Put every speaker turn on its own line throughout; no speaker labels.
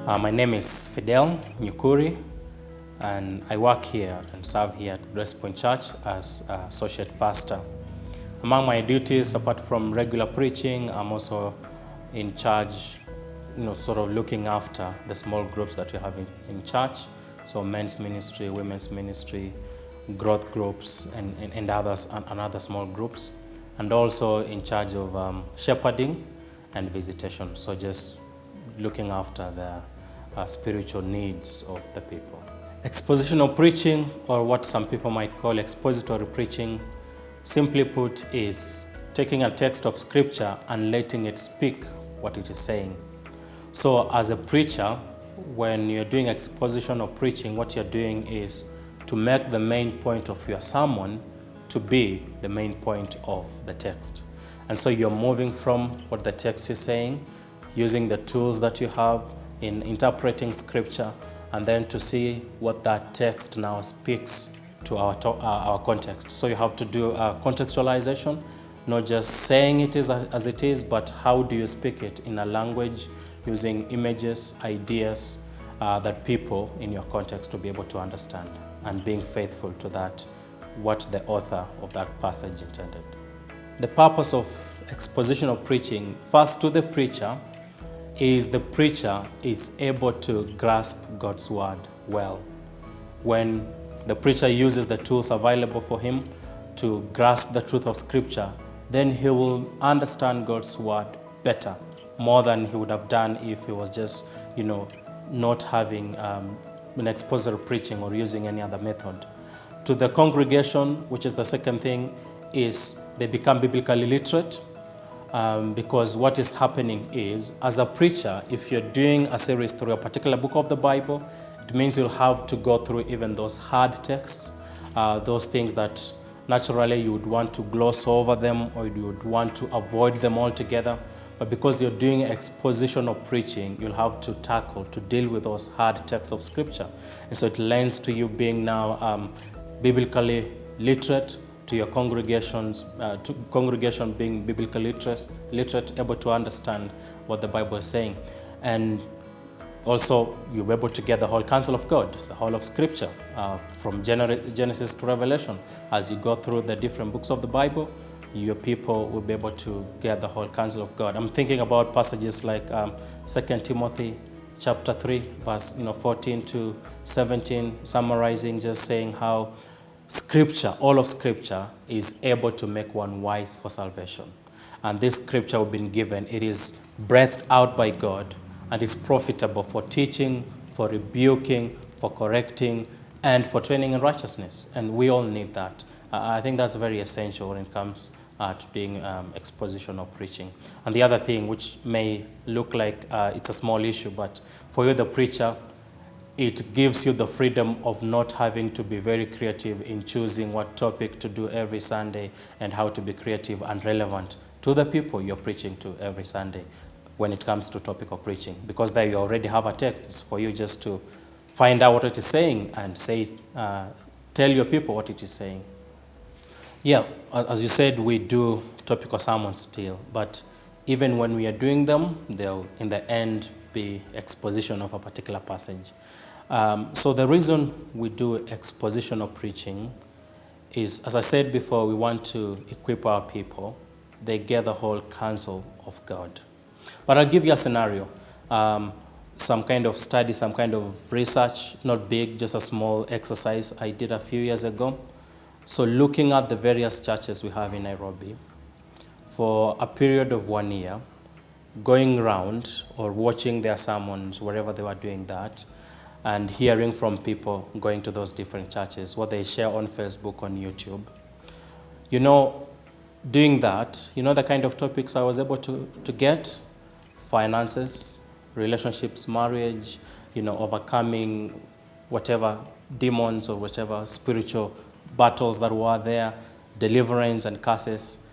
My name is Fidel Nyukuri, and I work here and serve here at Grace Point Church as associate pastor. Among my duties, apart from regular preaching, I'm also in charge, sort of looking after the small groups that we have in church. So men's ministry, women's ministry, growth groups, and others, and other small groups. And also in charge of shepherding and visitation. So just looking after the spiritual needs of the people. Expositional preaching, or what some people might call expository preaching, simply put, is taking a text of scripture and letting it speak what it is saying. So as a preacher, when you're doing expositional preaching, what you're doing is to make the main point of your sermon to be the main point of the text. And so you're moving from what the text is saying, using the tools that you have in interpreting scripture, and then to see what that text now speaks to our context. So you have to do a contextualization, not just saying it is as it is, but how do you speak it in a language using images, ideas that people in your context will be able to understand, and being faithful to that, what the author of that passage intended. The purpose of expositional preaching, first to the preacher, is the preacher is able to grasp God's word well. When the preacher uses the tools available for him to grasp the truth of scripture, then he will understand God's word better, more than he would have done if he was just, not having an expository preaching or using any other method. To the congregation, which is the second thing, is they become biblically literate. Because what is happening is, as a preacher, if you're doing a series through a particular book of the Bible, it means you'll have to go through even those hard texts, those things that naturally you would want to gloss over them, or you would want to avoid them altogether. But because you're doing expositional preaching, you'll have to deal with those hard texts of scripture. And so it lends to you being now biblically literate, to your congregation being biblically literate, able to understand what the Bible is saying. And also, you're able to get the whole counsel of God, the whole of Scripture, from Genesis to Revelation. As you go through the different books of the Bible, your people will be able to get the whole counsel of God. I'm thinking about passages like 2 Timothy chapter 3, verse 14 to 17, summarizing, just saying how Scripture, all of Scripture, is able to make one wise for salvation. And this Scripture we've been given, it is breathed out by God and is profitable for teaching, for rebuking, for correcting, and for training in righteousness. And we all need that. I think that's very essential when it comes to doing expositional preaching. And the other thing, which may look like it's a small issue, but for you, the preacher, it gives you the freedom of not having to be very creative in choosing what topic to do every Sunday, and how to be creative and relevant to the people you're preaching to every Sunday when it comes to topic of preaching. Because there you already have a text. It's for you just to find out what it is saying and tell your people what it is saying. Yeah, as you said, we do topical sermons still, but even when we are doing them, they'll in the end be exposition of a particular passage. So the reason we do expositional preaching is, as I said before, we want to equip our people. They get the whole counsel of God. But I'll give you a scenario, some kind of study, some kind of research, not big, just a small exercise I did a few years ago. So looking at the various churches we have in Nairobi for a period of 1 year, going around or watching their sermons wherever they were doing that, and hearing from people going to those different churches, what they share on Facebook, on YouTube. Doing that, the kind of topics I was able to get: finances, relationships, marriage, overcoming whatever demons or whatever spiritual battles that were there, deliverance and curses.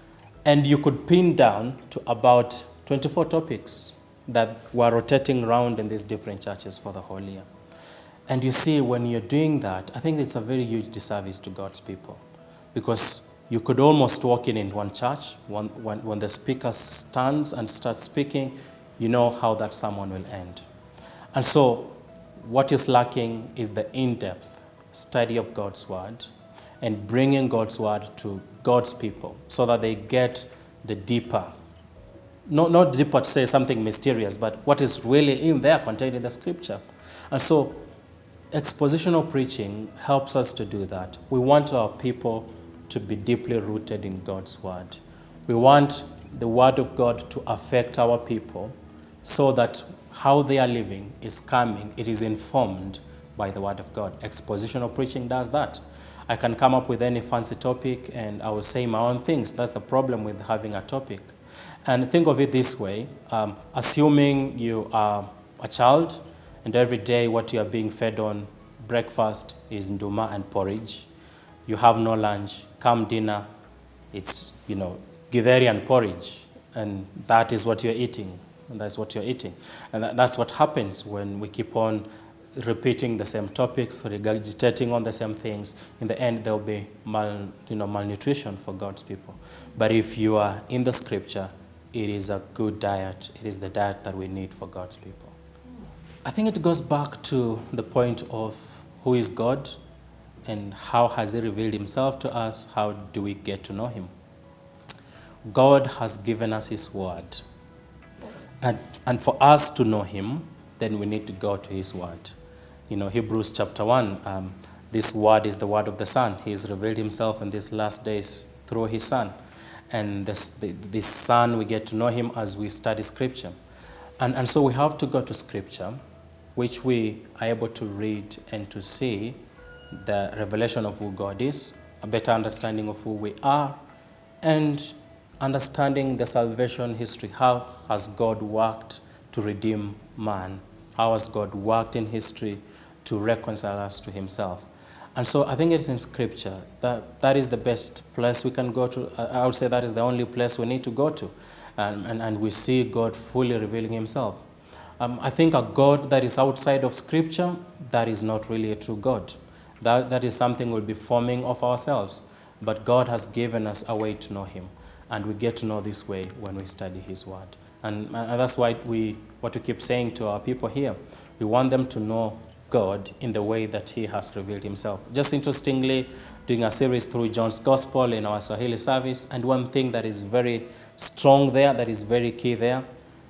And you could pin down to about 24 topics that were rotating around in these different churches for the whole year. And you see, when you're doing that, I think it's a very huge disservice to God's people, because you could almost walk in one church, when the speaker stands and starts speaking, you know how that sermon will end. And so what is lacking is the in-depth study of God's word and bringing God's word to God's people so that they get the deeper, not deeper to say something mysterious, but what is really in there contained in the scripture. And so expositional preaching helps us to do that. We want our people to be deeply rooted in God's word. We want the word of God to affect our people so that how they are living is coming, it is informed by the word of God. Expositional preaching does that. I can come up with any fancy topic and I will say my own things. That's the problem with having a topic. And think of it this way, assuming you are a child and every day what you are being fed on breakfast is nduma and porridge. You have no lunch. Come dinner, it's, githeri and porridge. And that is what you're eating. And that's what you're eating. And that's what happens when we keep on repeating the same topics, regurgitating on the same things. In the end, there will be malnutrition for God's people. But if you are in the scripture, it is a good diet. It is the diet that we need for God's people. I think it goes back to the point of who is God and how has he revealed himself to us? How do we get to know him? God has given us his word. And for us to know him, then we need to go to his word. Hebrews chapter 1, this word is the word of the Son. He has revealed himself in these last days through his Son. And this Son, we get to know him as we study Scripture. And so we have to go to Scripture, which we are able to read and to see the revelation of who God is, a better understanding of who we are, and understanding the salvation history. How has God worked to redeem man? How has God worked in history to reconcile us to himself? And so I think it's in Scripture that is the best place we can go to. I would say that is the only place we need to go to. And we see God fully revealing himself. I think a God that is outside of Scripture, that is not really a true God. That is something we'll be forming of ourselves. But God has given us a way to know him. And we get to know this way when we study his word. And that's why what we keep saying to our people here, we want them to know God in the way that he has revealed himself. Just interestingly, doing a series through John's Gospel in our Swahili service, and one thing that is very strong there, that is very key there,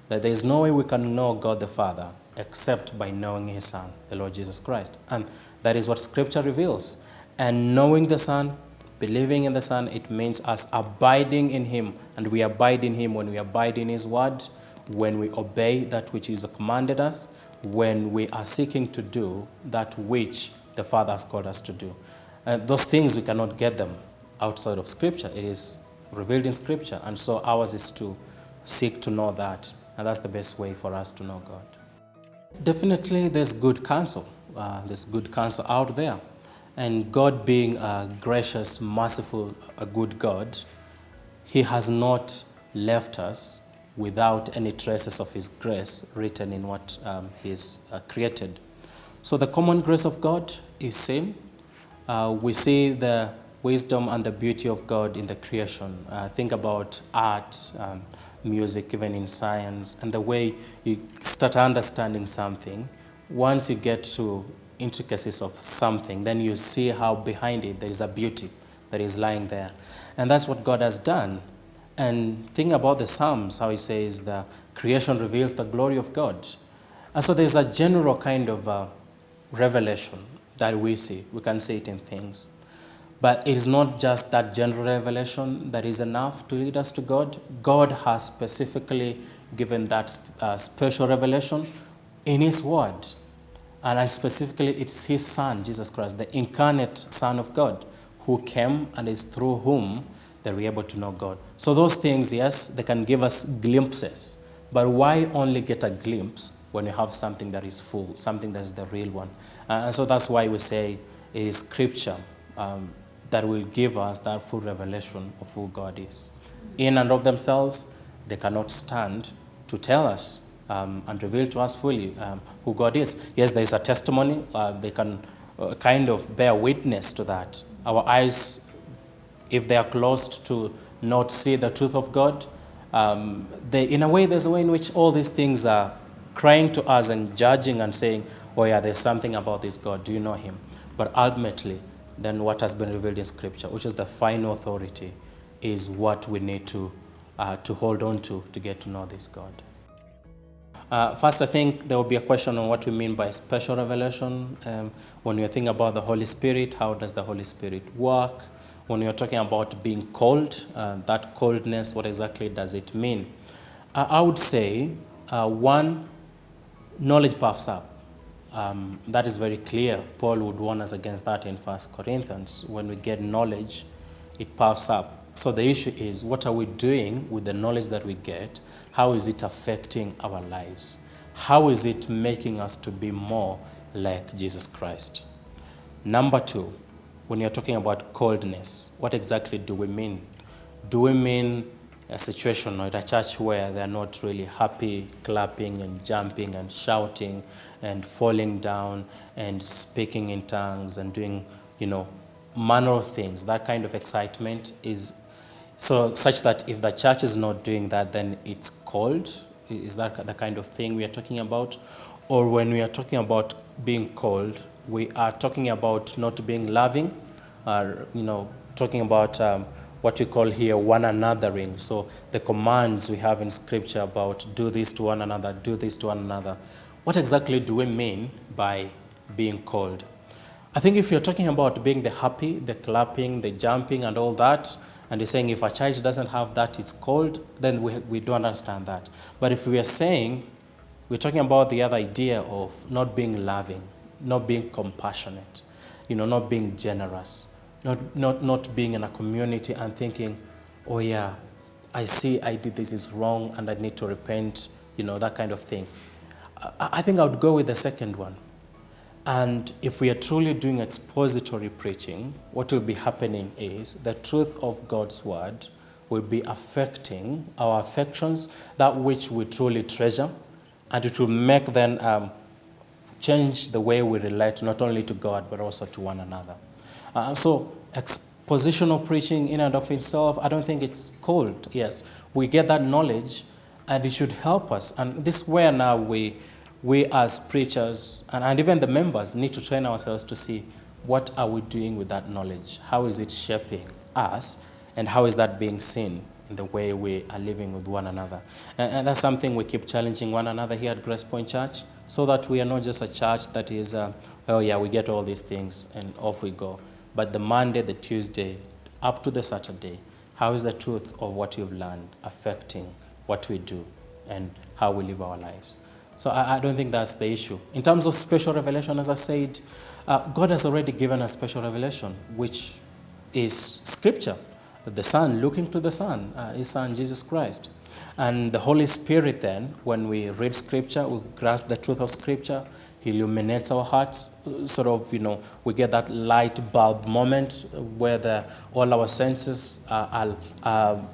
that there is no way we can know God the Father except by knowing his Son, the Lord Jesus Christ. And that is what Scripture reveals. And knowing the Son, believing in the Son, it means us abiding in him. And we abide in him when we abide in his word, when we obey that which is commanded us, when we are seeking to do that which the Father has called us to do. And those things, we cannot get them outside of Scripture. It is revealed in Scripture. And so ours is to seek to know that. And that's the best way for us to know God. Definitely there's good counsel. There's good counsel out there. And God being a gracious, merciful, a good God, he has not left us without any traces of his grace written in what he's created. So the common grace of God is same. We see the wisdom and the beauty of God in the creation. Think about art, music, even in science, and the way you start understanding something. Once you get to intricacies of something, then you see how behind it there is a beauty that is lying there. And that's what God has done. And think about the Psalms, how he says the creation reveals the glory of God. And so there's a general kind of revelation that we see. We can see it in things. But it is not just that general revelation that is enough to lead us to God. God has specifically given that special revelation in his word. And specifically, it's his Son, Jesus Christ, the incarnate Son of God, who came and is through whom that we're able to know God. So those things, yes, they can give us glimpses. But why only get a glimpse when you have something that is full, something that is the real one? And so that's why we say it is Scripture that will give us that full revelation of who God is. In and of themselves, they cannot stand to tell us and reveal to us fully who God is. Yes, there is a testimony. They can kind of bear witness to that. Our eyes, if they are closed to not see the truth of God, in a way, there's a way in which all these things are crying to us and judging and saying, oh yeah, there's something about this God, do you know him? But ultimately, then what has been revealed in Scripture, which is the final authority, is what we need to hold on to get to know this God. First, I think there will be a question on what we mean by special revelation. When you're thinking about the Holy Spirit, how does the Holy Spirit work? When you're talking about being called, that coldness, what exactly does it mean? I would say, one, knowledge puffs up. That is very clear. Paul would warn us against that in 1 Corinthians. When we get knowledge, it puffs up. So the issue is, what are we doing with the knowledge that we get? How is it affecting our lives? How is it making us to be more like Jesus Christ? Number two, when you're talking about coldness, what exactly do we mean? Do we mean a situation or a church where they're not really happy, clapping and jumping and shouting and falling down and speaking in tongues and doing, manner of things? That kind of excitement is so such that if the church is not doing that, then it's cold. Is that the kind of thing we are talking about? Or when we are talking about being cold, we are talking about not being loving, talking about what we call here one anothering. So the commands we have in Scripture about do this to one another, do this to one another. What exactly do we mean by being cold? I think if you're talking about being the happy, the clapping, the jumping and all that, and you're saying if a church doesn't have that, it's cold, then we don't understand that. But if we are saying, we're talking about the other idea of not being loving, not being compassionate, not being generous, not being in a community and thinking, oh yeah, I see I did this is wrong and I need to repent, that kind of thing. I think I would go with the second one. And if we are truly doing expository preaching, what will be happening is the truth of God's word will be affecting our affections, that which we truly treasure, and it will make then change the way we relate not only to God, but also to one another. So expositional preaching in and of itself, I don't think it's cold. Yes, we get that knowledge, and it should help us. And this is where now we as preachers and even the members need to train ourselves to see what are we doing with that knowledge? How is it shaping us? And how is that being seen in the way we are living with one another? And that's something we keep challenging one another here at Grace Point Church, so that we are not just a church that is, we get all these things and off we go. But the Monday, the Tuesday, up to the Saturday, how is the truth of what you've learned affecting what we do and how we live our lives? So I don't think that's the issue. In terms of special revelation, as I said, God has already given us special revelation, which is Scripture. The Son, looking to the Son, His Son, Jesus Christ. And the Holy Spirit then, when we read Scripture, we grasp the truth of Scripture, He illuminates our hearts, we get that light bulb moment where all our senses are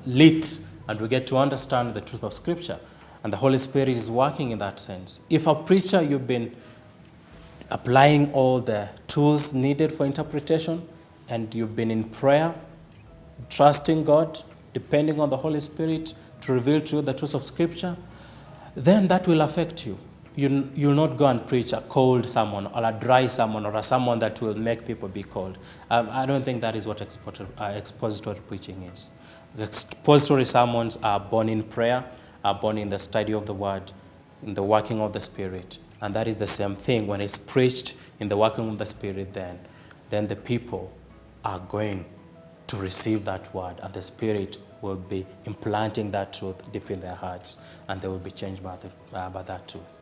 lit, and we get to understand the truth of Scripture. And the Holy Spirit is working in that sense. If a preacher, you've been applying all the tools needed for interpretation, and you've been in prayer, trusting God, depending on the Holy Spirit to reveal to you the truth of Scripture, then that will affect you. You'll not go and preach a cold sermon or a dry sermon or a sermon that will make people be cold. I don't think that is what expository preaching is. Expository sermons are born in prayer, are born in the study of the Word, in the working of the Spirit. And that is the same thing. When it's preached in the working of the Spirit, then the people are going to receive that Word, and the Spirit will be implanting that truth deep in their hearts, and they will be changed by that truth.